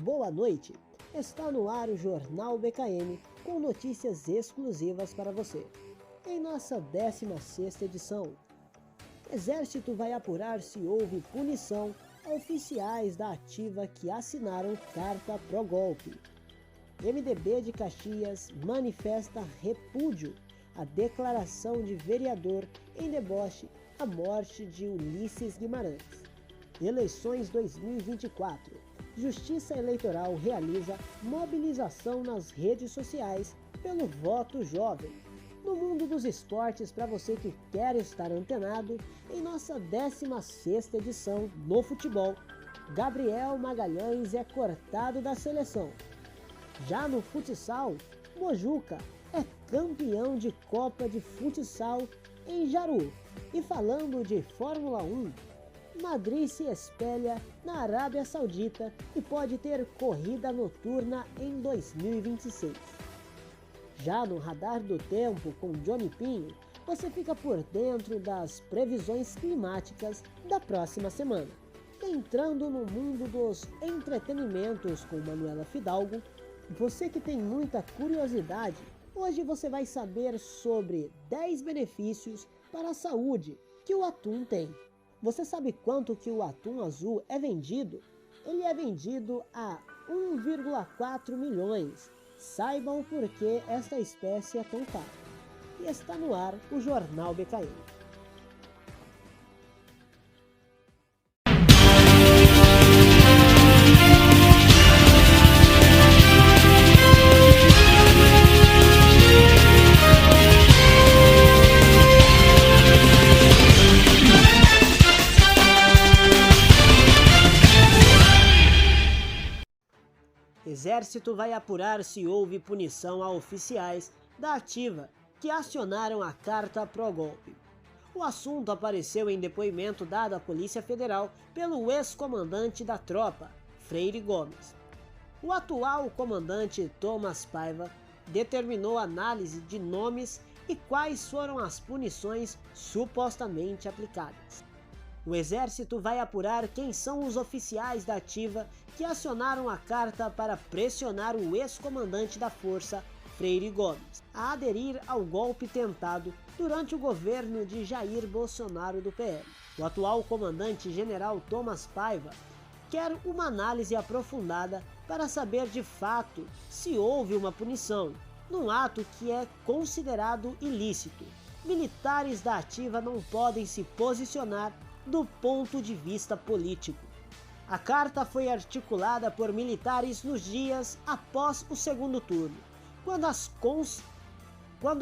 boa noite. Está no ar o Jornal BKM com notícias exclusivas para você. Em nossa 16ª edição, Exército vai apurar se houve punição a oficiais da ativa que assinaram carta pró-golpe. MDB de Caxias manifesta repúdio à declaração de vereador em deboche à morte de Ulisses Guimarães. Eleições 2024. Justiça Eleitoral realiza mobilização nas redes sociais pelo voto jovem. No mundo dos esportes, para você que quer estar antenado, em nossa 16ª edição no futebol, Gabriel Magalhães é cortado da seleção. Já no futsal, Mojuca é campeão de Copa de Futsal em Jaru. E falando de Fórmula 1, Madrid se espelha na Arábia Saudita e pode ter corrida noturna em 2026. Já no Radar do Tempo com Johnny Pinho, você fica por dentro das previsões climáticas da próxima semana. Entrando no mundo dos entretenimentos com Manuela Fidalgo, você que tem muita curiosidade, hoje você vai saber sobre 10 benefícios para a saúde que o atum tem. Você sabe quanto que o atum azul é vendido? Ele é vendido a 1,4 milhões. Saibam por que esta espécie é tão cara. E está no ar o Jornal BKM. Exército vai apurar se houve punição a oficiais da ativa que acionaram a carta pró-golpe. O assunto apareceu em depoimento dado à Polícia Federal pelo ex-comandante da tropa, Freire Gomes. O atual comandante Thomas Paiva determinou análise de nomes e quais foram as punições supostamente aplicadas. O Exército vai apurar quem são os oficiais da ativa que acionaram a carta para pressionar o ex-comandante da força, Freire Gomes, a aderir ao golpe tentado durante o governo de Jair Bolsonaro do PL. O atual comandante general Thomas Paiva quer uma análise aprofundada para saber de fato se houve uma punição, num ato que é considerado ilícito. Militares da ativa não podem se posicionar do ponto de vista político. A carta foi articulada por militares nos dias após o segundo turno, quando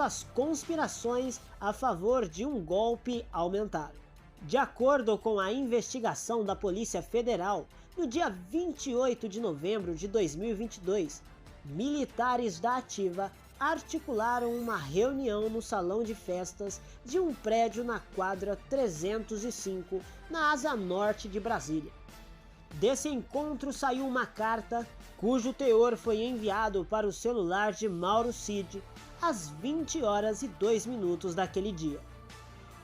as conspirações a favor de um golpe aumentaram. De acordo com a investigação da Polícia Federal, no dia 28 de novembro de 2022, militares da ativa articularam uma reunião no salão de festas de um prédio na quadra 305, na asa norte de Brasília. Desse encontro saiu uma carta, cujo teor foi enviado para o celular de Mauro Cid às 20h02 daquele dia.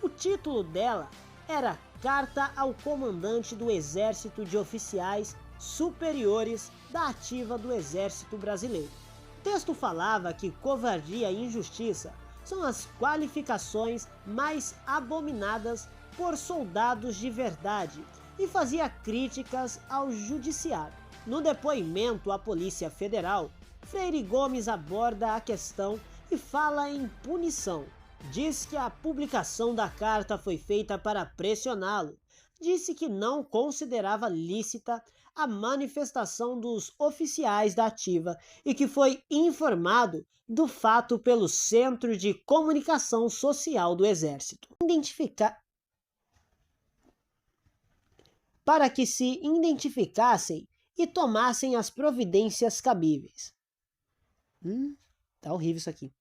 O título dela era Carta ao Comandante do Exército de Oficiais Superiores da Ativa do Exército Brasileiro. O texto falava que covardia e injustiça são as qualificações mais abominadas por soldados de verdade e fazia críticas ao judiciário. No depoimento à Polícia Federal, Freire Gomes aborda a questão e fala em punição. Diz que a publicação da carta foi feita para pressioná-lo. Disse que não considerava lícita a manifestação dos oficiais da ativa e que foi informado do fato pelo Centro de Comunicação Social do Exército. Para que se identificassem e tomassem as providências cabíveis. Tá horrível isso aqui.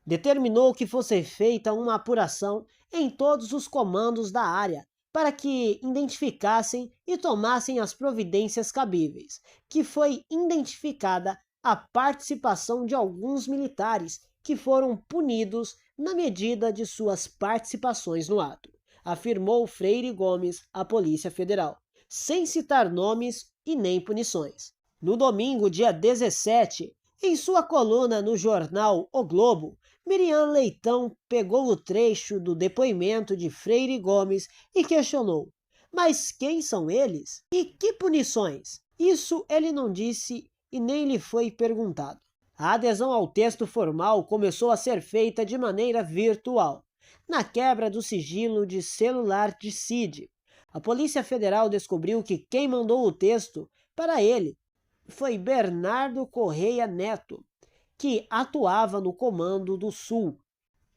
Determinou que fosse feita uma apuração em todos os comandos da área para que identificassem e tomassem as providências cabíveis, que foi identificada a participação de alguns militares que foram punidos na medida de suas participações no ato, afirmou Freire Gomes à Polícia Federal, sem citar nomes e nem punições. No domingo, dia 17, em sua coluna no jornal O Globo, Miriam Leitão pegou o trecho do depoimento de Freire Gomes e questionou: mas quem são eles? E que punições? Isso ele não disse e nem lhe foi perguntado. A adesão ao texto formal começou a ser feita de maneira virtual, na quebra do sigilo de celular de Cid. A Polícia Federal descobriu que quem mandou o texto para ele foi Bernardo Correia Neto, que atuava no Comando do Sul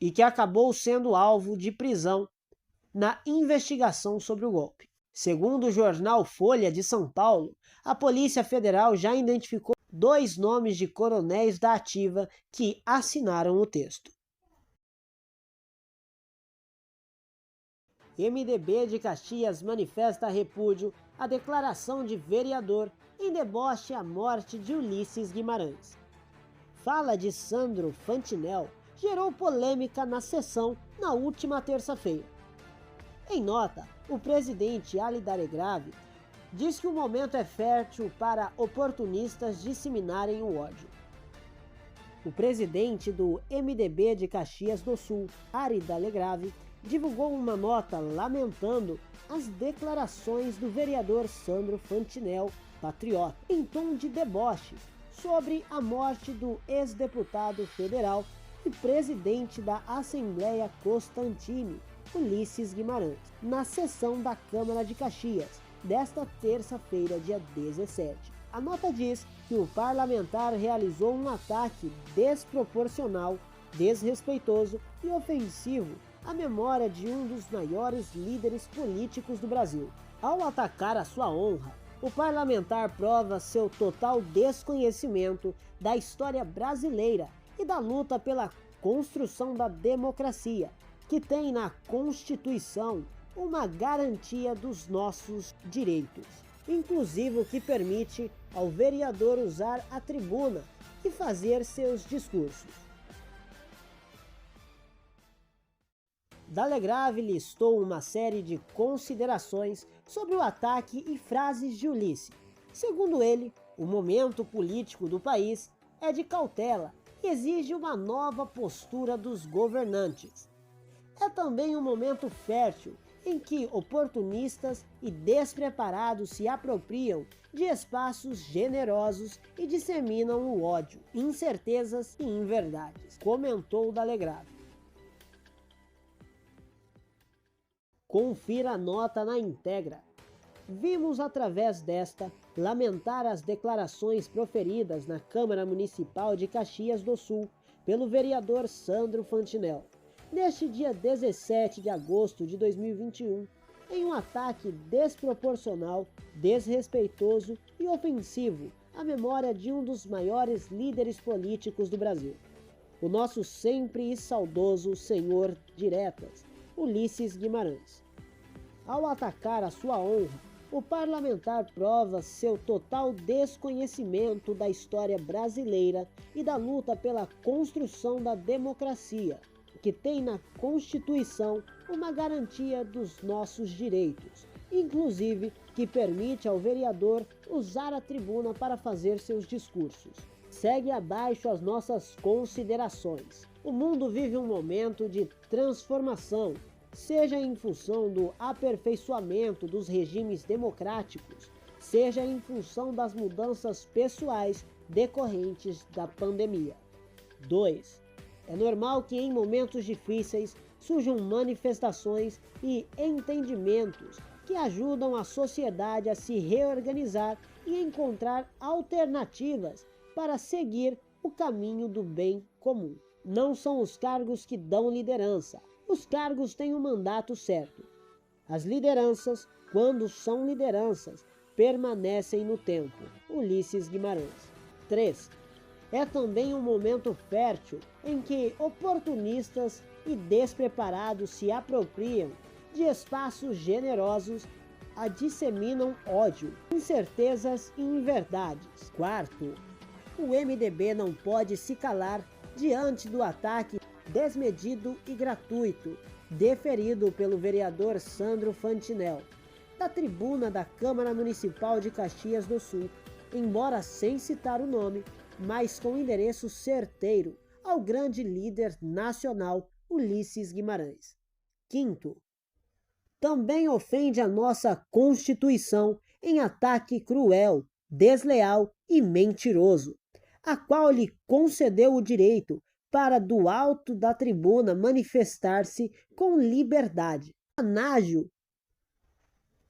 e que acabou sendo alvo de prisão na investigação sobre o golpe. Segundo o jornal Folha de São Paulo, a Polícia Federal já identificou 2 nomes de coronéis da ativa que assinaram o texto. MDB de Caxias manifesta repúdio à declaração de vereador em deboche à morte de Ulisses Guimarães. Fala de Sandro Fantinel gerou polêmica na sessão na última terça-feira. Em nota, o presidente Ali Daregrave diz que o momento é fértil para oportunistas disseminarem o ódio. O presidente do MDB de Caxias do Sul, Ali Daregrave, divulgou uma nota lamentando as declarações do vereador Sandro Fantinel, patriota, em tom de deboche, sobre a morte do ex-deputado federal e presidente da Assembleia Constantine, Ulisses Guimarães, na sessão da Câmara de Caxias, desta terça-feira, dia 17. A nota diz que o parlamentar realizou um ataque desproporcional, desrespeitoso e ofensivo à memória de um dos maiores líderes políticos do Brasil. Ao atacar a sua honra, o parlamentar prova seu total desconhecimento da história brasileira e da luta pela construção da democracia, que tem na Constituição uma garantia dos nossos direitos, inclusive o que permite ao vereador usar a tribuna e fazer seus discursos. Daregrave listou uma série de considerações sobre o ataque e frases de Ulisses. Segundo ele, o momento político do país é de cautela e exige uma nova postura dos governantes. É também um momento fértil em que oportunistas e despreparados se apropriam de espaços generosos e disseminam o ódio, incertezas e inverdades, comentou Daregrave. Confira a nota na íntegra. Vimos através desta lamentar as declarações proferidas na Câmara Municipal de Caxias do Sul pelo vereador Sandro Fantinel, neste dia 17 de agosto de 2021, em um ataque desproporcional, desrespeitoso e ofensivo à memória de um dos maiores líderes políticos do Brasil, o nosso sempre e saudoso senhor diretas, Ulisses Guimarães. Ao atacar a sua honra, o parlamentar prova seu total desconhecimento da história brasileira e da luta pela construção da democracia, que tem na Constituição uma garantia dos nossos direitos, inclusive que permite ao vereador usar a tribuna para fazer seus discursos. Segue abaixo as nossas considerações. O mundo vive um momento de transformação, seja em função do aperfeiçoamento dos regimes democráticos, seja em função das mudanças pessoais decorrentes da pandemia. 2. É normal que em momentos difíceis surjam manifestações e entendimentos que ajudam a sociedade a se reorganizar e encontrar alternativas para seguir o caminho do bem comum. Não são os cargos que dão liderança. Os cargos têm um mandato certo. As lideranças, quando são lideranças, permanecem no tempo. Ulisses Guimarães. 3. É também um momento fértil em que oportunistas e despreparados se apropriam de espaços generosos a disseminam ódio, incertezas e inverdades. 4. O MDB não pode se calar diante do ataque desmedido e gratuito deferido pelo vereador Sandro Fantinel, da tribuna da Câmara Municipal de Caxias do Sul, embora sem citar o nome, mas com endereço certeiro ao grande líder nacional Ulisses Guimarães. Quinto, também ofende a nossa Constituição em ataque cruel, desleal e mentiroso, a qual lhe concedeu o direito para do alto da tribuna manifestar-se com liberdade.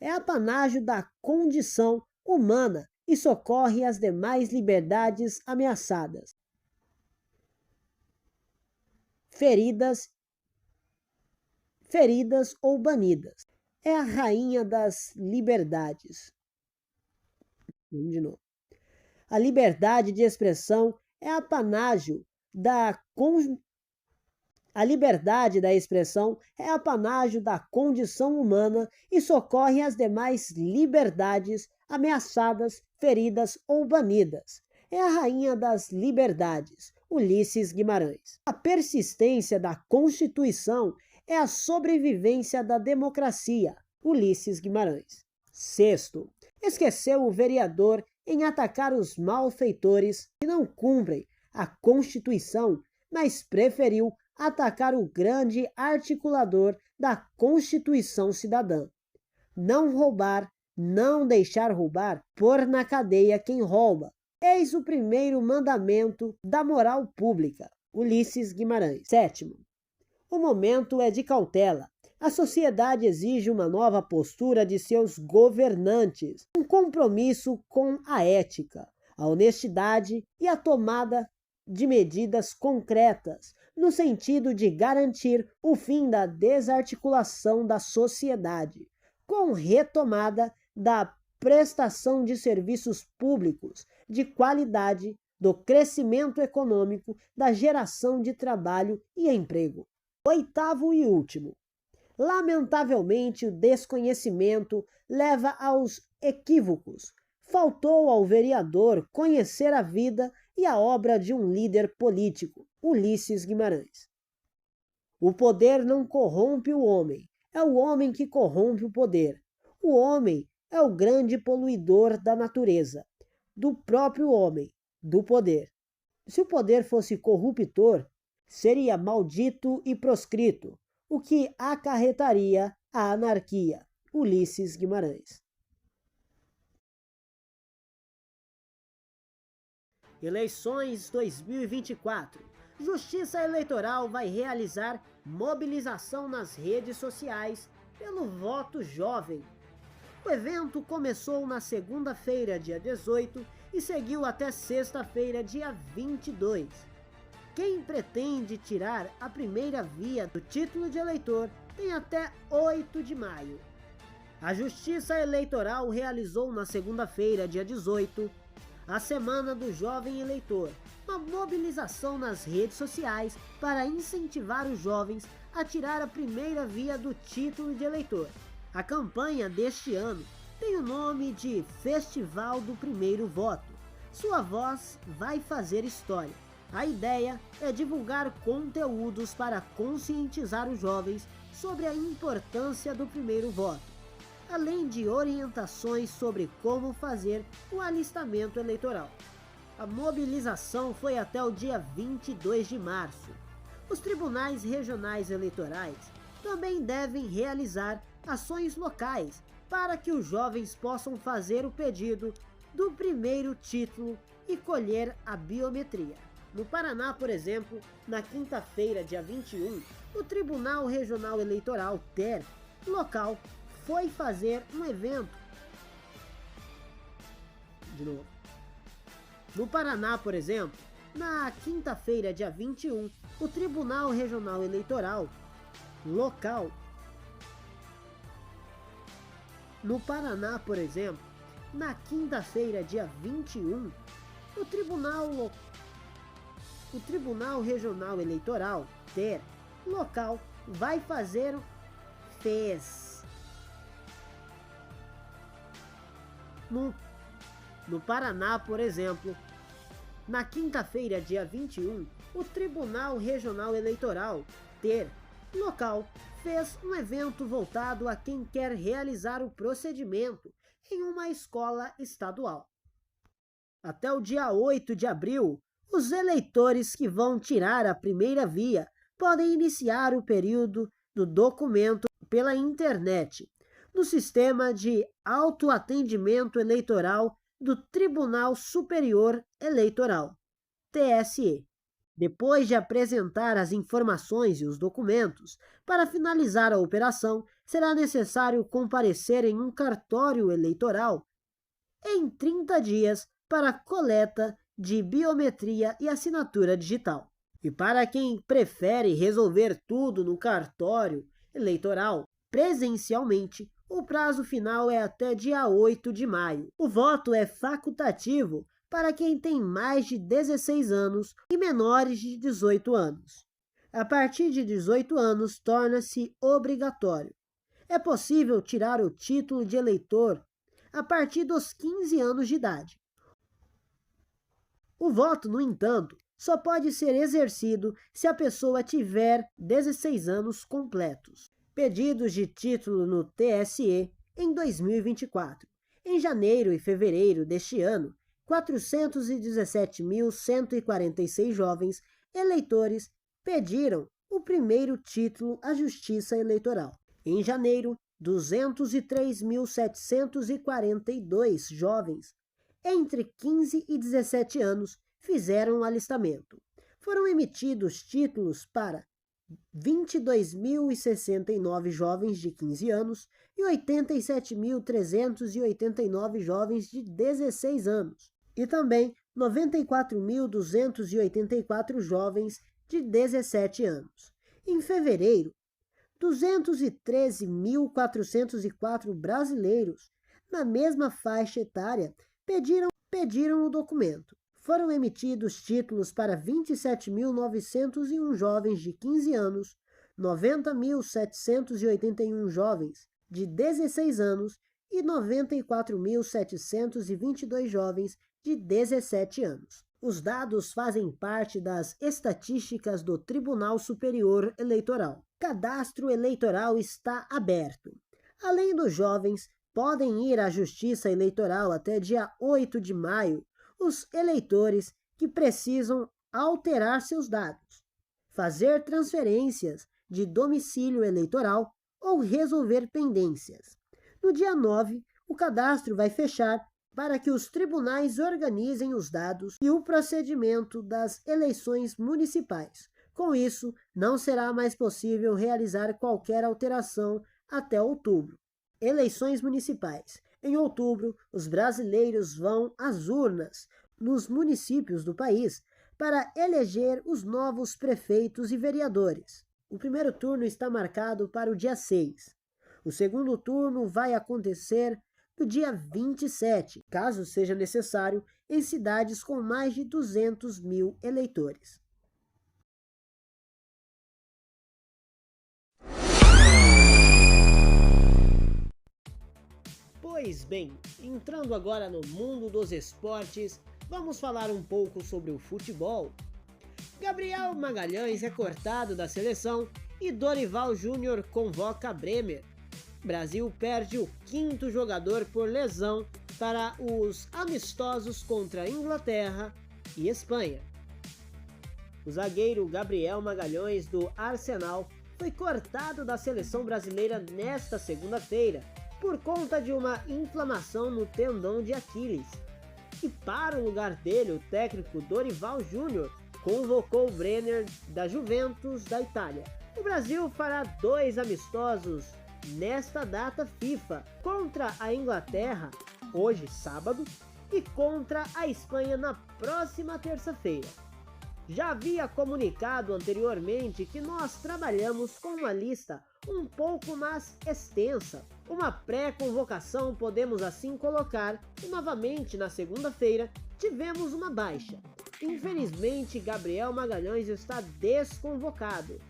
É apanágio da condição humana e socorre as demais liberdades ameaçadas, feridas ou banidas. É a rainha das liberdades. Vamos de novo. A liberdade de expressão é apanágio A liberdade da expressão é apanágio da condição humana e socorre as demais liberdades ameaçadas, feridas ou banidas. É a rainha das liberdades, Ulisses Guimarães. A persistência da Constituição é a sobrevivência da democracia, Ulisses Guimarães. Sexto, esqueceu o vereador em atacar os malfeitores que não cumprem a Constituição, mas preferiu atacar o grande articulador da Constituição Cidadã. Não roubar, não deixar roubar, pôr na cadeia quem rouba. Eis o primeiro mandamento da moral pública, Ulisses Guimarães. Sétimo, o momento é de cautela. A sociedade exige uma nova postura de seus governantes, um compromisso com a ética, a honestidade e a tomada de medidas concretas, no sentido de garantir o fim da desarticulação da sociedade, com retomada da prestação de serviços públicos de qualidade, do crescimento econômico, da geração de trabalho e emprego. Oitavo e último. Lamentavelmente, o desconhecimento leva aos equívocos. Faltou ao vereador conhecer a vida e a obra de um líder político, Ulisses Guimarães. O poder não corrompe o homem, é o homem que corrompe o poder. O homem é o grande poluidor da natureza, do próprio homem, do poder. Se o poder fosse corruptor, seria maldito e proscrito, o que acarretaria a anarquia. Ulisses Guimarães. Eleições 2024. Justiça Eleitoral vai realizar mobilização nas redes sociais pelo voto jovem. O evento começou na segunda-feira, dia 18, e seguiu até sexta-feira, dia 22. Quem pretende tirar a primeira via do título de eleitor tem até 8 de maio. A Justiça Eleitoral realizou na segunda-feira, dia 18, a Semana do Jovem Eleitor, uma mobilização nas redes sociais para incentivar os jovens a tirar a primeira via do título de eleitor. A campanha deste ano tem o nome de Festival do Primeiro Voto. Sua voz vai fazer história. A ideia é divulgar conteúdos para conscientizar os jovens sobre a importância do primeiro voto, além de orientações sobre como fazer o alistamento eleitoral. A mobilização foi até o dia 22 de março. Os tribunais regionais eleitorais também devem realizar ações locais para que os jovens possam fazer o pedido do primeiro título e colher a biometria. No Paraná, por exemplo, na quinta-feira, dia 21, o Tribunal Regional Eleitoral TER local foi fazer um evento. De novo. No Paraná, por exemplo, na quinta-feira, dia 21, o Tribunal Regional Eleitoral local. No Paraná, por exemplo, na quinta-feira, dia 21, o Tribunal Regional Eleitoral, TER, local, vai fazer No Paraná, por exemplo, na quinta-feira, dia 21, o Tribunal Regional Eleitoral, TER, local, fez um evento voltado a quem quer realizar o procedimento em uma escola estadual. Até o dia 8 de abril, os eleitores que vão tirar a primeira via podem iniciar o período do documento pela internet, no sistema de autoatendimento eleitoral do Tribunal Superior Eleitoral, TSE. Depois de apresentar as informações e os documentos, para finalizar a operação, será necessário comparecer em um cartório eleitoral em 30 dias para coleta de biometria e assinatura digital. E para quem prefere resolver tudo no cartório eleitoral presencialmente, o prazo final é até dia 8 de maio. O voto é facultativo para quem tem mais de 16 anos e menores de 18 anos. A partir de 18 anos, torna-se obrigatório. É possível tirar o título de eleitor a partir dos 15 anos de idade. O voto, no entanto, só pode ser exercido se a pessoa tiver 16 anos completos. Pedidos de título no TSE em 2024. Em janeiro e fevereiro deste ano, 417.146 jovens eleitores pediram o primeiro título à Justiça Eleitoral. Em janeiro, 203.742 jovens entre 15 e 17 anos fizeram o alistamento. Foram emitidos títulos para 22.069 jovens de 15 anos e 87.389 jovens de 16 anos, e também 94.284 jovens de 17 anos. Em fevereiro, 213.404 brasileiros na mesma faixa etária pediram o documento. Foram emitidos títulos para 27.901 jovens de 15 anos, 90.781 jovens de 16 anos e 94.722 jovens de 17 anos. Os dados fazem parte das estatísticas do Tribunal Superior Eleitoral. Cadastro eleitoral está aberto. Além dos jovens, podem ir à Justiça Eleitoral até dia 8 de maio os eleitores que precisam alterar seus dados, fazer transferências de domicílio eleitoral ou resolver pendências. No dia 9, o cadastro vai fechar para que os tribunais organizem os dados e o procedimento das eleições municipais. Com isso, não será mais possível realizar qualquer alteração até outubro. Eleições municipais. Em outubro, os brasileiros vão às urnas nos municípios do país para eleger os novos prefeitos e vereadores. O primeiro turno está marcado para o dia 6. O segundo turno vai acontecer no dia 27, caso seja necessário, em cidades com mais de 200 mil eleitores. Pois bem, entrando agora no mundo dos esportes, vamos falar um pouco sobre o futebol. Gabriel Magalhães é cortado da seleção e Dorival Júnior convoca Bremer. Brasil perde o 5º jogador por lesão para os amistosos contra Inglaterra e Espanha. O zagueiro Gabriel Magalhães do Arsenal foi cortado da seleção brasileira nesta segunda-feira por conta de uma inflamação no tendão de Aquiles. E para o lugar dele, o técnico Dorival Júnior convocou Bremer da Juventus da Itália. O Brasil fará 2 amistosos nesta data FIFA, contra a Inglaterra, hoje sábado, e contra a Espanha na próxima terça-feira. Já havia comunicado anteriormente que nós trabalhamos com uma lista um pouco mais extensa, uma pré-convocação, podemos assim colocar, e novamente na segunda-feira tivemos uma baixa. Infelizmente, Gabriel Magalhães está desconvocado.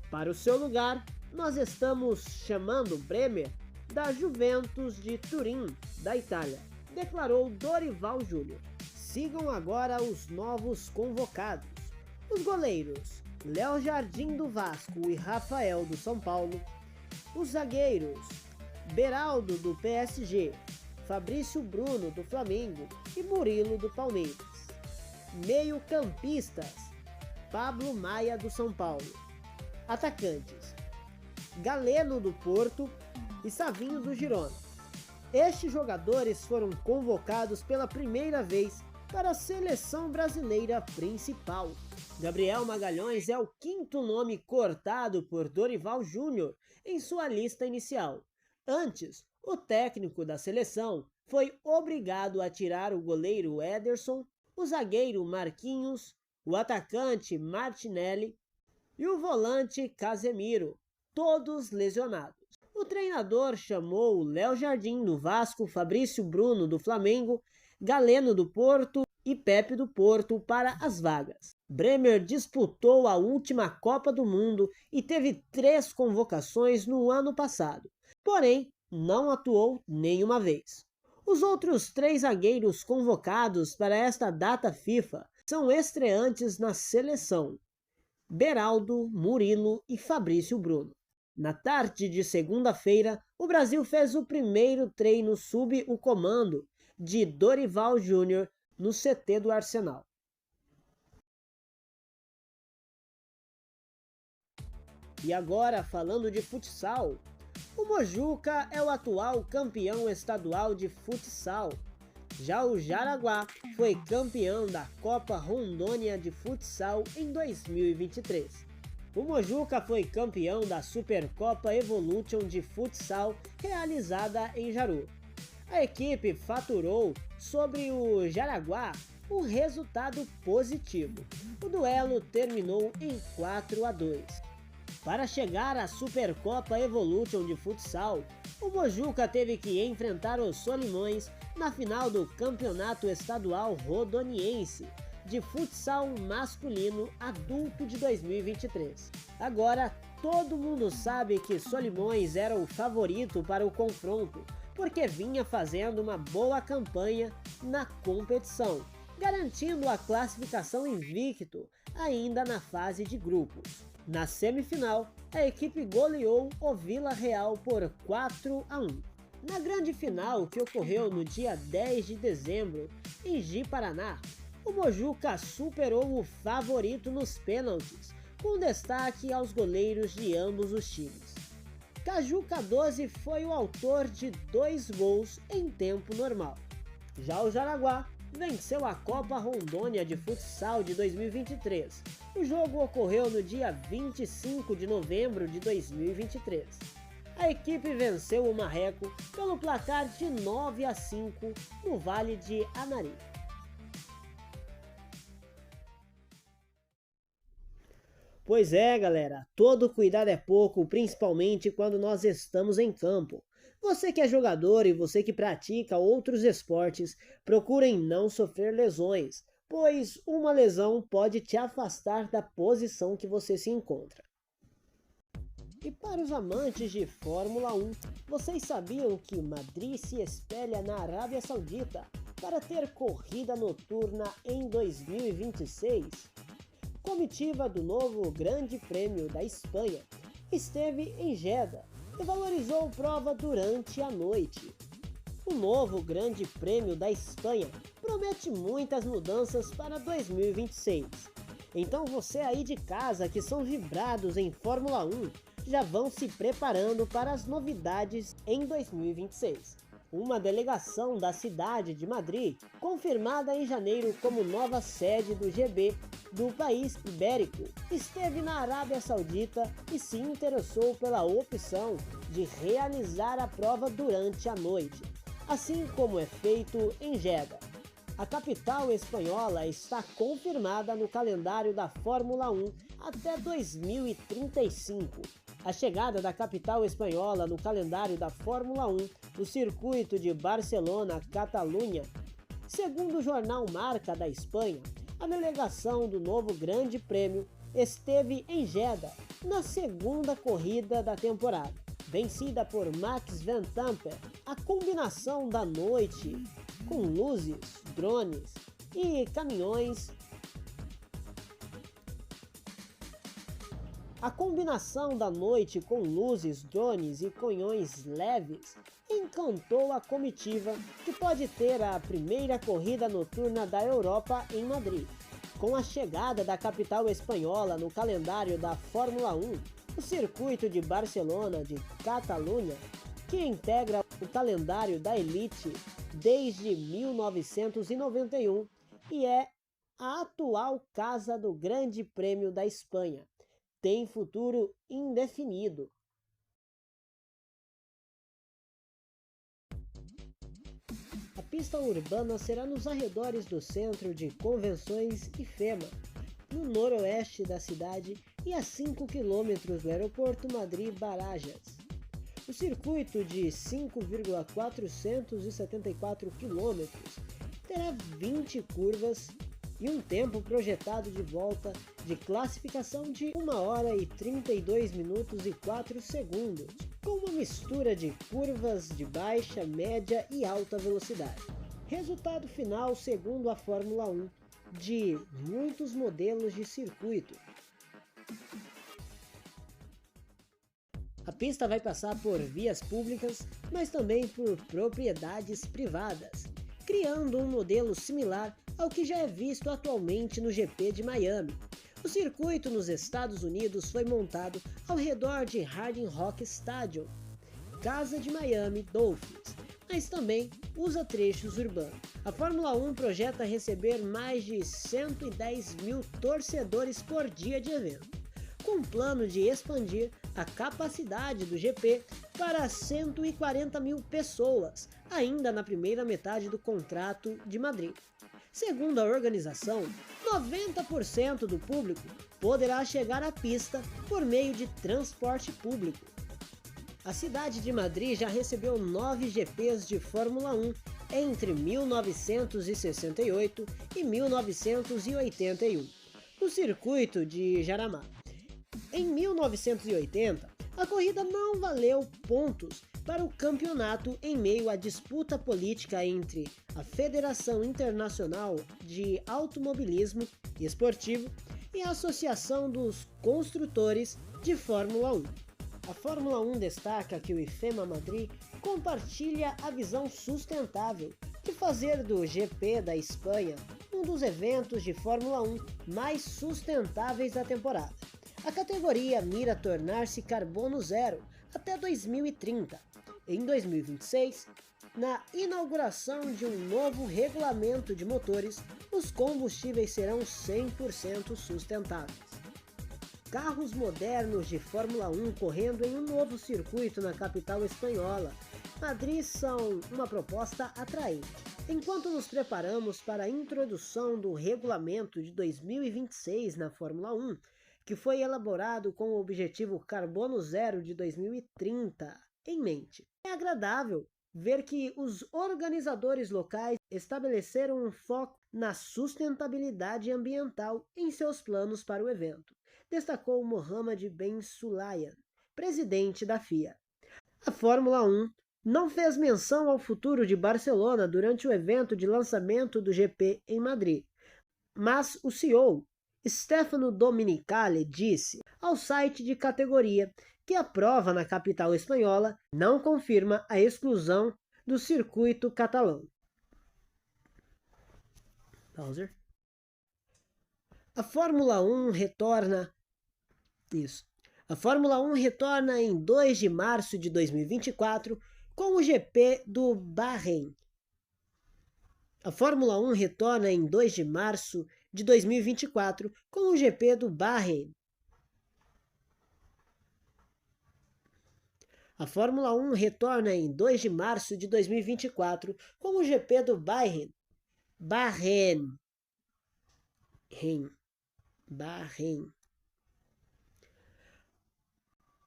Para o seu lugar, nós estamos chamando Bremer da Juventus de Turim, da Itália, declarou Dorival Júnior. Sigam agora os novos convocados. Os goleiros Léo Jardim do Vasco e Rafael do São Paulo. Os zagueiros Beraldo do PSG, Fabrício Bruno, do Flamengo, e Murilo, do Palmeiras. Meio-campistas: Pablo Maia, do São Paulo. Atacantes: Galeno, do Porto, e Savinho, do Girona. Estes jogadores foram convocados pela primeira vez para a seleção brasileira principal. Gabriel Magalhães é o quinto nome cortado por Dorival Júnior em sua lista inicial. Antes, o técnico da seleção foi obrigado a tirar o goleiro Ederson, o zagueiro Marquinhos, o atacante Martinelli e o volante Casemiro, todos lesionados. O treinador chamou Léo Jardim, do Vasco, Fabrício Bruno, do Flamengo, Galeno, do Porto e Pepe, do Porto, para as vagas. Bremer disputou a última Copa do Mundo e teve 3 convocações no ano passado, porém não atuou nenhuma vez. Os outros 3 zagueiros convocados para esta data FIFA são estreantes na seleção: Beraldo, Murilo e Fabrício Bruno. Na tarde de segunda-feira, o Brasil fez o primeiro treino sob o comando de Dorival Júnior no CT do Arsenal. E agora, falando de futsal, o Mojuca é o atual campeão estadual de futsal. Já o Jaraguá foi campeão da Copa Rondônia de Futsal em 2023. O Mojuca foi campeão da Supercopa Evolution de Futsal realizada em Jaru. A equipe faturou sobre o Jaraguá um resultado positivo. O duelo terminou em 4-2. Para chegar à Supercopa Evolution de Futsal, o Mojuca teve que enfrentar os Solimões na final do Campeonato Estadual Rondoniense de Futsal Masculino Adulto de 2023. Agora, todo mundo sabe que Solimões era o favorito para o confronto, porque vinha fazendo uma boa campanha na competição, garantindo a classificação invicto ainda na fase de grupos. Na semifinal, a equipe goleou o Vila Real por 4-1. Na grande final, que ocorreu no dia 10 de dezembro, em Ji-Paraná, o Mojuca superou o favorito nos pênaltis, com destaque aos goleiros de ambos os times. Caju Cardoso foi o autor de 2 gols em tempo normal. Já o Jaraguá venceu a Copa Rondônia de Futsal de 2023. O jogo ocorreu no dia 25 de novembro de 2023. A equipe venceu o Marreco pelo placar de 9-5 no Vale de Anari. Pois é, galera, todo cuidado é pouco, principalmente quando nós estamos em campo. Você que é jogador e você que pratica outros esportes, procurem não sofrer lesões, pois uma lesão pode te afastar da posição que você se encontra. E para os amantes de Fórmula 1, vocês sabiam que Madrid se espelha na Arábia Saudita para ter corrida noturna em 2026? Comitiva do novo Grande Prêmio da Espanha esteve em Jeddah e valorizou prova durante a noite. O novo Grande Prêmio da Espanha promete muitas mudanças para 2026. Então você aí de casa que são vibrados em Fórmula 1 já vão se preparando para as novidades em 2026. Uma delegação da cidade de Madrid, confirmada em janeiro como nova sede do GB do país ibérico, esteve na Arábia Saudita e se interessou pela opção de realizar a prova durante a noite, assim como é feito em Jeddah. A capital espanhola está confirmada no calendário da Fórmula 1 até 2035. A chegada da capital espanhola no calendário da Fórmula 1 no circuito de Barcelona-Catalunha, segundo o jornal Marca da Espanha, a delegação do novo Grande Prêmio esteve em Jeddah na segunda corrida da temporada. Vencida por Max Verstappen, a combinação da noite com luzes, drones e caminhões. A combinação da noite com luzes, drones e canhões leves encantou a comitiva, que pode ter a primeira corrida noturna da Europa em Madrid. Com a chegada da capital espanhola no calendário da Fórmula 1, o circuito de Barcelona de Catalunha, que integra o calendário da Elite desde 1991 e é a atual casa do Grande Prêmio da Espanha, tem futuro indefinido. A pista urbana será nos arredores do Centro de Convenções IFEMA, no noroeste da cidade e a 5 km do aeroporto Madrid-Barajas. O circuito de 5,474 km terá 20 curvas e um tempo projetado de volta de classificação de 1 hora e 32 minutos e 4 segundos, com uma mistura de curvas de baixa, média e alta velocidade. Resultado final, segundo a Fórmula 1, de muitos modelos de circuito. A pista vai passar por vias públicas, mas também por propriedades privadas, criando um modelo similar ao que já é visto atualmente no GP de Miami. O circuito nos Estados Unidos foi montado ao redor de Hard Rock Stadium, casa de Miami Dolphins, mas também usa trechos urbanos. A Fórmula 1 projeta receber mais de 110 mil torcedores por dia de evento, com um plano de expandir a capacidade do GP para 140 mil pessoas, ainda na primeira metade do contrato de Madrid. Segundo a organização, 90% do público poderá chegar à pista por meio de transporte público. A cidade de Madrid já recebeu 9 GPs de Fórmula 1 entre 1968 e 1981, no circuito de Jarama. Em 1980, a corrida não valeu pontos para o campeonato em meio à disputa política entre a Federação Internacional de Automobilismo Esportivo e a Associação dos Construtores de Fórmula 1. A Fórmula 1 destaca que o IFEMA Madrid compartilha a visão sustentável de fazer do GP da Espanha um dos eventos de Fórmula 1 mais sustentáveis da temporada. A categoria mira tornar-se carbono zero até 2030. Em 2026, na inauguração de um novo regulamento de motores, os combustíveis serão 100% sustentáveis. Carros modernos de Fórmula 1 correndo em um novo circuito na capital espanhola, Madrid, são uma proposta atraente. Enquanto nos preparamos para a introdução do regulamento de 2026 na Fórmula 1, que foi elaborado com o objetivo Carbono Zero de 2030 em mente. É agradável ver que os organizadores locais estabeleceram um foco na sustentabilidade ambiental em seus planos para o evento, destacou Mohammed Ben Sulayem, presidente da FIA. A Fórmula 1 não fez menção ao futuro de Barcelona durante o evento de lançamento do GP em Madrid, mas o CEO Stefano Domenicali disse ao site de categoria que a prova na capital espanhola não confirma a exclusão do circuito catalão. Pauser. A Fórmula 1 retorna em 2 de março de 2024 com o GP do Bahrein. A Fórmula 1 retorna em 2 de março de 2024 com o GP do Bahrein. A Fórmula 1 retorna em 2 de março de 2024 com o GP do Bahrein.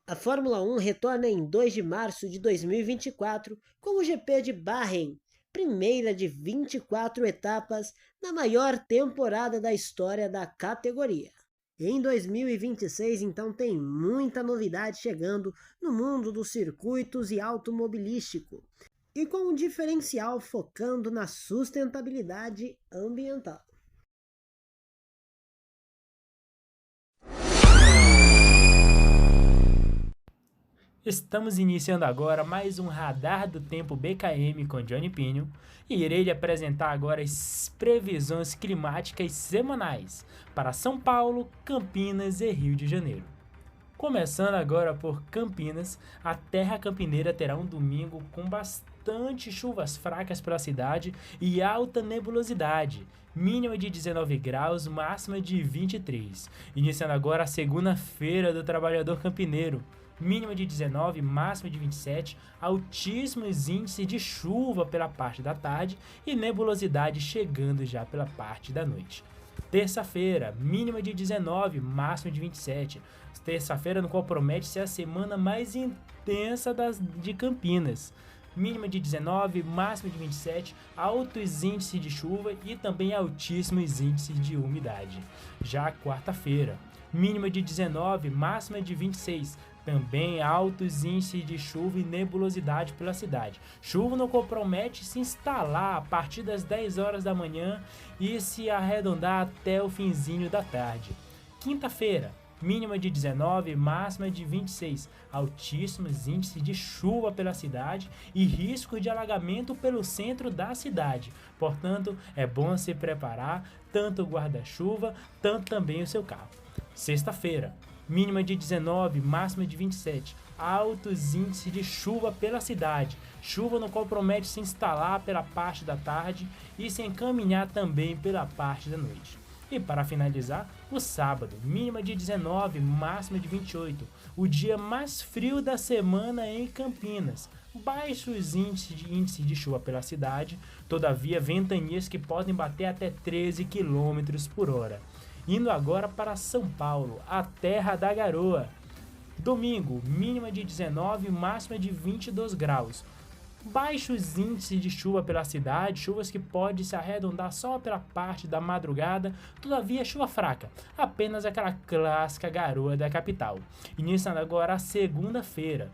A Fórmula 1 retorna em 2 de março de 2024 com o GP de Bahrein, primeira de 24 etapas na maior temporada da história da categoria. Em 2026, então, tem muita novidade chegando no mundo dos circuitos e automobilístico, e com um diferencial focando na sustentabilidade ambiental. Estamos iniciando agora mais um Radar do Tempo BKM com Johnny Pinho e irei lhe apresentar agora as previsões climáticas semanais para São Paulo, Campinas e Rio de Janeiro. Começando agora por Campinas, a terra campineira terá um domingo com bastante chuvas fracas pela cidade e alta nebulosidade, mínima de 19 graus, máxima de 23. Iniciando agora a segunda-feira do trabalhador campineiro. Mínima de 19, máxima de 27, altíssimos índices de chuva pela parte da tarde e nebulosidade chegando já pela parte da noite. Terça-feira, mínima de 19, máxima de 27. Terça-feira no qual promete ser a semana mais intensa de Campinas. Mínima de 19, máxima de 27, altos índices de chuva e também altíssimos índices de umidade. Já quarta-feira, mínima de 19, máxima de 26, também altos índices de chuva e nebulosidade pela cidade. Chuva não compromete se instalar a partir das 10 horas da manhã e se arredondar até o finzinho da tarde. Quinta-feira, mínima de 19, máxima de 26, altíssimos índices de chuva pela cidade e risco de alagamento pelo centro da cidade. Portanto, é bom se preparar, tanto o guarda-chuva, tanto também o seu carro. Sexta-feira, mínima de 19, máxima de 27, altos índices de chuva pela cidade. Chuva no qual promete se instalar pela parte da tarde e se encaminhar também pela parte da noite. E para finalizar, o sábado, mínima de 19, máxima de 28, o dia mais frio da semana em Campinas. Baixos índices de chuva pela cidade, todavia ventanias que podem bater até 13 km por hora. Indo agora para São Paulo, a terra da garoa. Domingo, mínima de 19, máxima de 22 graus. Baixos índices de chuva pela cidade, chuvas que podem se arredondar só pela parte da madrugada, todavia chuva fraca, apenas aquela clássica garoa da capital. Iniciando agora a segunda-feira.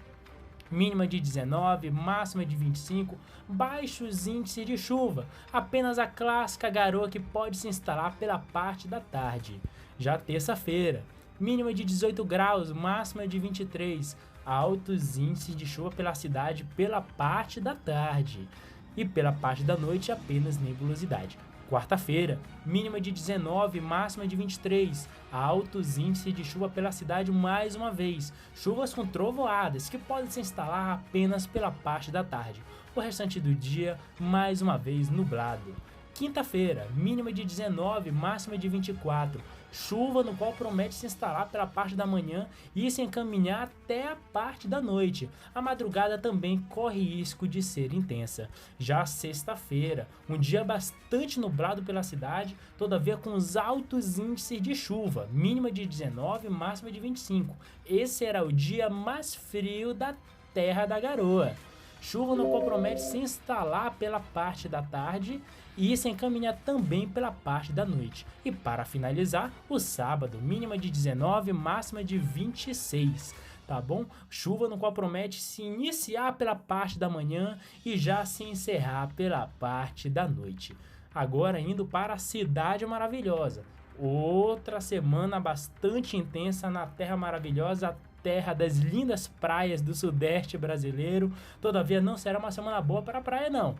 Mínima de 19, máxima de 25, baixos índices de chuva, apenas a clássica garoa que pode se instalar pela parte da tarde. Já terça-feira, mínima de 18 graus, máxima de 23, altos índices de chuva pela cidade pela parte da tarde. E pela parte da noite apenas nebulosidade. Quarta-feira, mínima de 19, máxima de 23, altos índices de chuva pela cidade mais uma vez, chuvas com trovoadas que podem se instalar apenas pela parte da tarde, o restante do dia mais uma vez nublado. Quinta-feira, mínima de 19, máxima de 24, chuva no qual promete se instalar pela parte da manhã e se encaminhar até a parte da noite. A madrugada também corre risco de ser intensa. Já sexta-feira, um dia bastante nublado pela cidade, todavia com os altos índices de chuva, mínima de 19, máxima de 25. Esse era o dia mais frio da Terra da Garoa. Chuva não compromete se instalar pela parte da tarde e se encaminhar também pela parte da noite. E para finalizar, o sábado, mínima de 19, máxima de 26. Tá bom? Chuva no qual promete se iniciar pela parte da manhã e já se encerrar pela parte da noite. Agora indo para a Cidade Maravilhosa. Outra semana bastante intensa na Terra Maravilhosa, terra das lindas praias do sudeste brasileiro. Todavia não será uma semana boa para a praia não.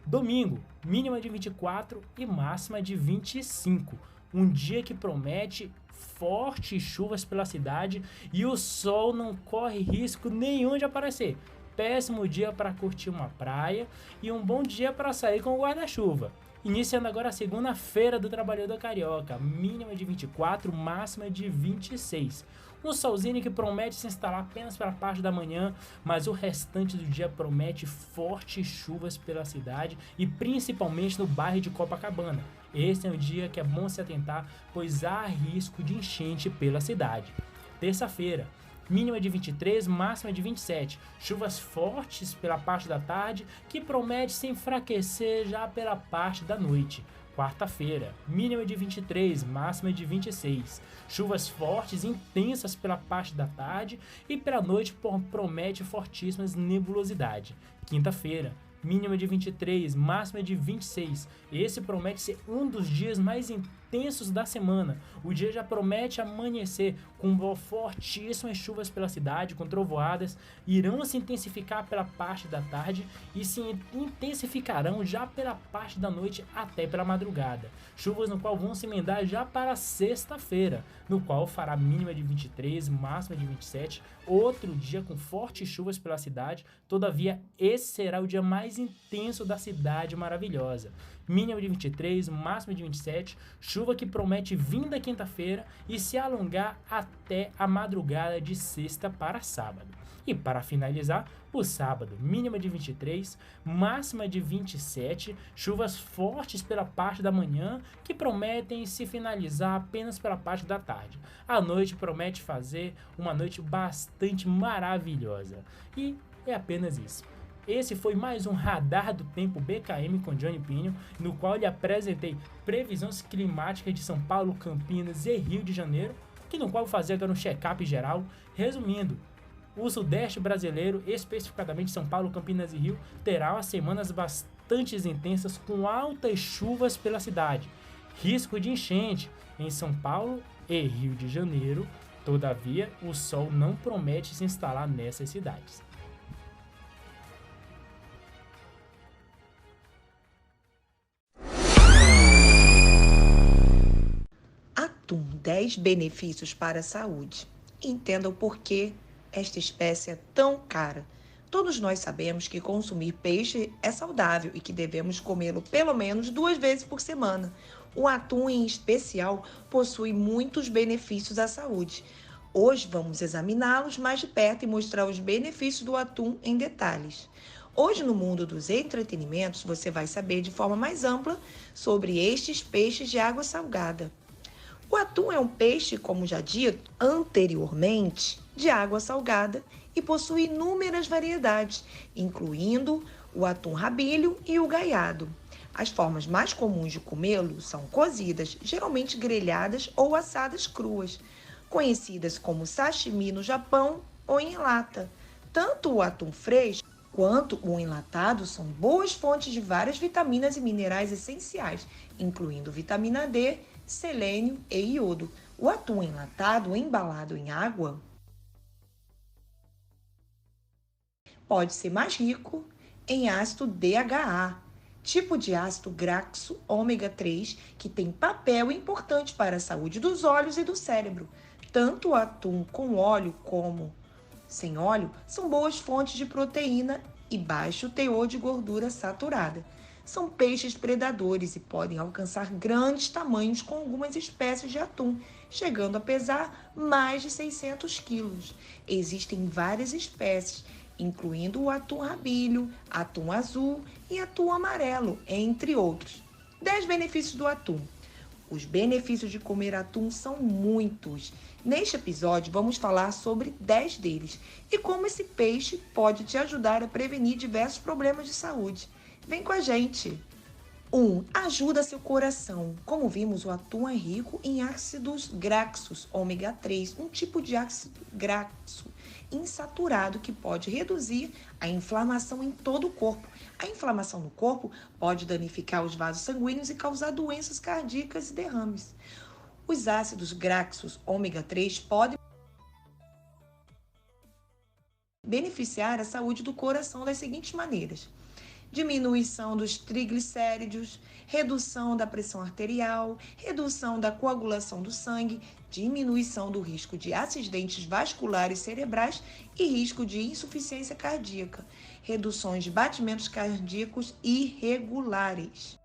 Domingo, mínima de 24 e máxima de 25. Um dia que promete fortes chuvas pela cidade e o sol não corre risco nenhum de aparecer. Péssimo dia para curtir uma praia e um bom dia para sair com o guarda-chuva. Iniciando agora a segunda-feira do trabalhador carioca, mínima de 24, máxima de 26. Um solzinho que promete se instalar apenas pela parte da manhã, mas o restante do dia promete fortes chuvas pela cidade e principalmente no bairro de Copacabana. Esse é um dia que é bom se atentar, pois há risco de enchente pela cidade. Terça-feira, mínima de 23, máxima de 27. Chuvas fortes pela parte da tarde, que promete se enfraquecer já pela parte da noite. Quarta-feira, mínima de 23, máxima de 26. Chuvas fortes e intensas pela parte da tarde e pela noite promete fortíssimas nebulosidade. Quinta-feira, mínima de 23, máxima de 26. Esse promete ser um dos dias mais intensos intensos da semana. O dia já promete amanhecer com fortíssimas chuvas pela cidade, com trovoadas, irão se intensificar pela parte da tarde e se intensificarão já pela parte da noite até pela madrugada. Chuvas no qual vão se emendar já para sexta-feira, no qual fará mínima de 23, máxima de 27, outro dia com fortes chuvas pela cidade. Todavia, esse será o dia mais intenso da cidade maravilhosa. Mínima de 23, máxima de 27, chuva que promete vir da quinta-feira e se alongar até a madrugada de sexta para sábado. E para finalizar, o sábado, mínima de 23, máxima de 27, chuvas fortes pela parte da manhã que prometem se finalizar apenas pela parte da tarde. A noite promete fazer uma noite bastante maravilhosa. E é apenas isso. Esse foi mais um Radar do Tempo BKM com Johnny Pinho, no qual lhe apresentei previsões climáticas de São Paulo, Campinas e Rio de Janeiro, no qual vou fazer agora um check-up geral. Resumindo, o Sudeste brasileiro, especificadamente São Paulo, Campinas e Rio, terá umas semanas bastante intensas com altas chuvas pela cidade. Risco de enchente em São Paulo e Rio de Janeiro. Todavia, o sol não promete se instalar nessas cidades. Atum, 10 benefícios para a saúde. Entenda o porquê esta espécie é tão cara. Todos nós sabemos que consumir peixe é saudável e que devemos comê-lo pelo menos 2 vezes por semana. O atum, em especial, possui muitos benefícios à saúde. Hoje vamos examiná-los mais de perto e mostrar os benefícios do atum em detalhes. Hoje, no mundo dos entretenimentos, você vai saber de forma mais ampla sobre estes peixes de água salgada. O atum é um peixe, como já dito anteriormente, de água salgada e possui inúmeras variedades, incluindo o atum rabilho e o gaiado. As formas mais comuns de comê-lo são cozidas, geralmente grelhadas ou assadas cruas, conhecidas como sashimi no Japão ou em lata. Tanto o atum fresco quanto o enlatado são boas fontes de várias vitaminas e minerais essenciais, incluindo vitamina D, selênio e iodo. O atum enlatado, embalado em água, pode ser mais rico em ácido DHA, tipo de ácido graxo ômega 3, que tem papel importante para a saúde dos olhos e do cérebro. Tanto o atum com óleo como sem óleo são boas fontes de proteína e baixo teor de gordura saturada. São peixes predadores e podem alcançar grandes tamanhos com algumas espécies de atum, chegando a pesar mais de 600 quilos. Existem várias espécies, incluindo o atum rabilho, atum azul e atum amarelo, entre outros. 10 benefícios do atum. Os benefícios de comer atum são muitos. Neste episódio, vamos falar sobre 10 deles e como esse peixe pode te ajudar a prevenir diversos problemas de saúde. Vem com a gente! 1. Ajuda seu coração. Como vimos, o atum é rico em ácidos graxos, ômega 3, um tipo de ácido graxo insaturado que pode reduzir a inflamação em todo o corpo. A inflamação no corpo pode danificar os vasos sanguíneos e causar doenças cardíacas e derrames. Os ácidos graxos ômega 3 podem beneficiar a saúde do coração das seguintes maneiras: diminuição dos triglicéridos, redução da pressão arterial, redução da coagulação do sangue, diminuição do risco de acidentes vasculares cerebrais e risco de insuficiência cardíaca, reduções de batimentos cardíacos irregulares.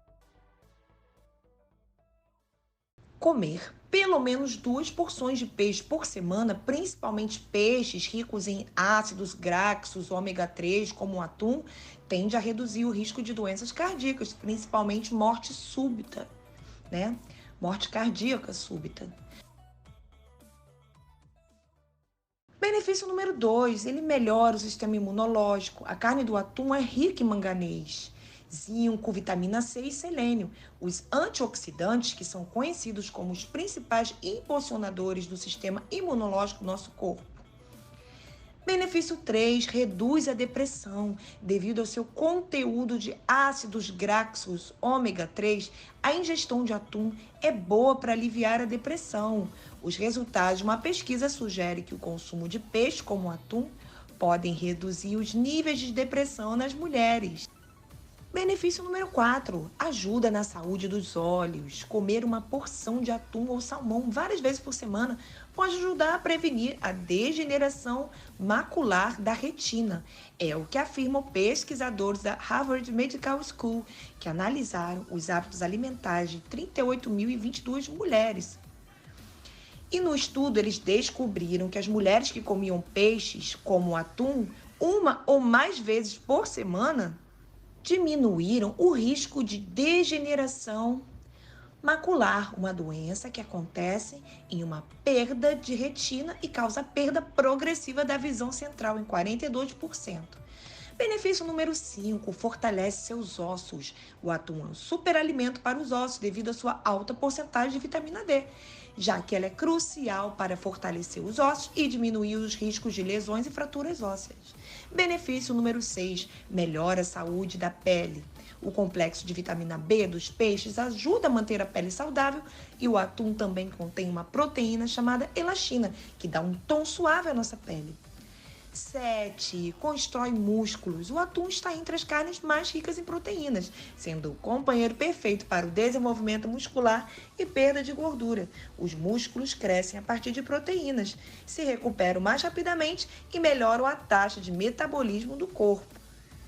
Comer pelo menos 2 porções de peixe por semana, principalmente peixes ricos em ácidos graxos, ômega 3, como o atum, tende a reduzir o risco de doenças cardíacas, principalmente morte súbita, Morte cardíaca súbita. Benefício número 2, ele melhora o sistema imunológico. A carne do atum é rica em manganês, zinco, vitamina C e selênio, os antioxidantes que são conhecidos como os principais impulsionadores do sistema imunológico do nosso corpo. Benefício 3, reduz a depressão. Devido ao seu conteúdo de ácidos graxos ômega 3, a ingestão de atum é boa para aliviar a depressão. Os resultados de uma pesquisa sugerem que o consumo de peixe como o atum podem reduzir os níveis de depressão nas mulheres. Benefício número 4, ajuda na saúde dos olhos. Comer uma porção de atum ou salmão várias vezes por semana pode ajudar a prevenir a degeneração macular da retina. É o que afirmam pesquisadores da Harvard Medical School, que analisaram os hábitos alimentares de 38.022 mulheres. E no estudo eles descobriram que as mulheres que comiam peixes, como o atum, uma ou mais vezes por semana, diminuíram o risco de degeneração macular, uma doença que acontece em uma perda de retina e causa perda progressiva da visão central em 42%. Benefício número 5, fortalece seus ossos. O atum é um superalimento para os ossos devido à sua alta porcentagem de vitamina D, já que ela é crucial para fortalecer os ossos e diminuir os riscos de lesões e fraturas ósseas. Benefício número 6, melhora a saúde da pele. O complexo de vitamina B dos peixes ajuda a manter a pele saudável e o atum também contém uma proteína chamada elastina, que dá um tom suave à nossa pele. 7. Constrói músculos. O atum está entre as carnes mais ricas em proteínas, sendo o companheiro perfeito para o desenvolvimento muscular e perda de gordura. Os músculos crescem a partir de proteínas, se recuperam mais rapidamente e melhoram a taxa de metabolismo do corpo.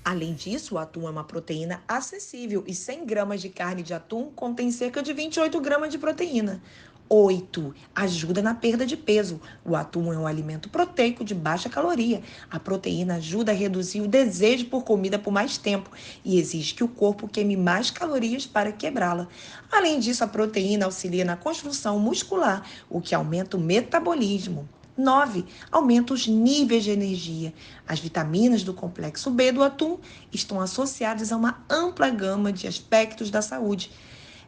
Além disso, o atum é uma proteína acessível e 100 gramas de carne de atum contém cerca de 28 gramas de proteína. 8. Ajuda na perda de peso. O atum é um alimento proteico de baixa caloria. A proteína ajuda a reduzir o desejo por comida por mais tempo e exige que o corpo queime mais calorias para quebrá-la. Além disso, a proteína auxilia na construção muscular, o que aumenta o metabolismo. 9. Aumenta os níveis de energia. As vitaminas do complexo B do atum estão associadas a uma ampla gama de aspectos da saúde.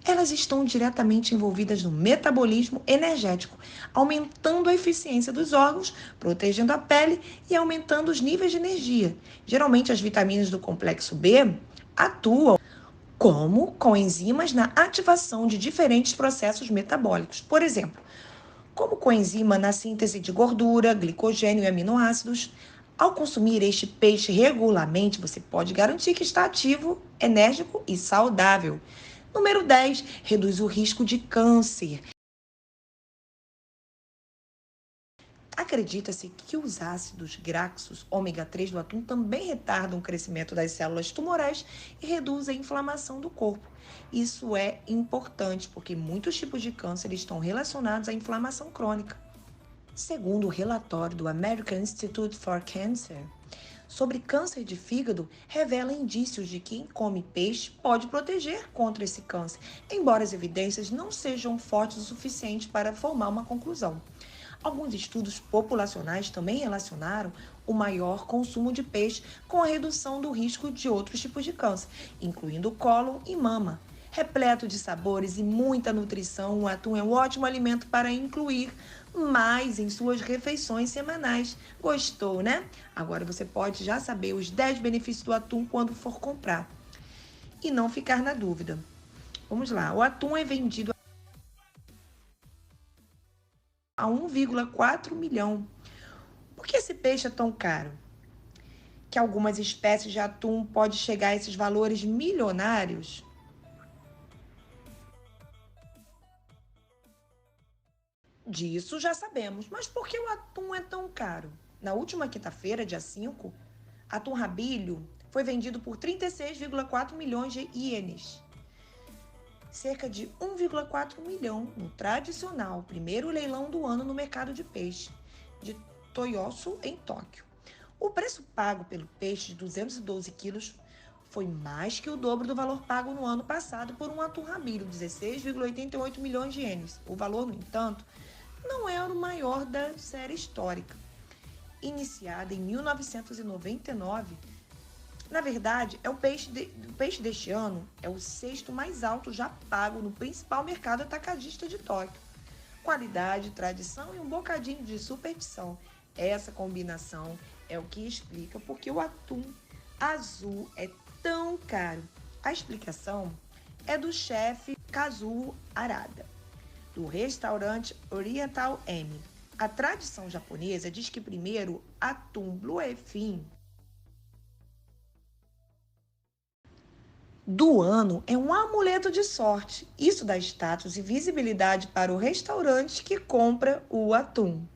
Elas estão diretamente envolvidas no metabolismo energético, aumentando a eficiência dos órgãos, protegendo a pele e aumentando os níveis de energia. Geralmente, as vitaminas do complexo B atuam como coenzimas na ativação de diferentes processos metabólicos. Por exemplo, como coenzima na síntese de gordura, glicogênio e aminoácidos. Ao consumir este peixe regularmente, você pode garantir que está ativo, enérgico e saudável. Número 10, reduz o risco de câncer. Acredita-se que os ácidos graxos ômega 3 do atum também retardam o crescimento das células tumorais e reduzem a inflamação do corpo. Isso é importante porque muitos tipos de câncer estão relacionados à inflamação crônica. Segundo o relatório do American Institute for Cancer sobre câncer de fígado, revela indícios de que quem come peixe pode proteger contra esse câncer, embora as evidências não sejam fortes o suficiente para formar uma conclusão. Alguns estudos populacionais também relacionaram o maior consumo de peixe com a redução do risco de outros tipos de câncer, incluindo cólon e mama. Repleto de sabores e muita nutrição, o atum é um ótimo alimento para incluir mais em suas refeições semanais. Gostou, né? Agora você pode já saber os 10 benefícios do atum quando for comprar e não ficar na dúvida. Vamos lá, o atum é vendido a 1,4 milhão. Por que esse peixe é tão caro? Que algumas espécies de atum podem chegar a esses valores milionários? Disso já sabemos, mas por que o atum é tão caro? Na última quinta-feira, dia 5, atum rabilho foi vendido por 36,4 milhões de ienes, cerca de 1,4 milhão no tradicional primeiro leilão do ano no mercado de peixe de Toyosu, em Tóquio. O preço pago pelo peixe de 212 quilos foi mais que o dobro do valor pago no ano passado por um atum rabilho, 16,88 milhões de ienes. O valor, no entanto, não era o maior da série histórica, iniciada em 1999. Na verdade, o peixe deste ano é o sexto mais alto já pago no principal mercado atacadista de Tóquio. Qualidade, tradição e um bocadinho de superstição. Essa combinação É o que explica porque o atum azul é tão caro. A explicação é do chefe Kazuo Arada, do restaurante Oriental M. A tradição japonesa diz que primeiro atum bluefin do ano é um amuleto de sorte. Isso dá status e visibilidade para o restaurante que compra o atum.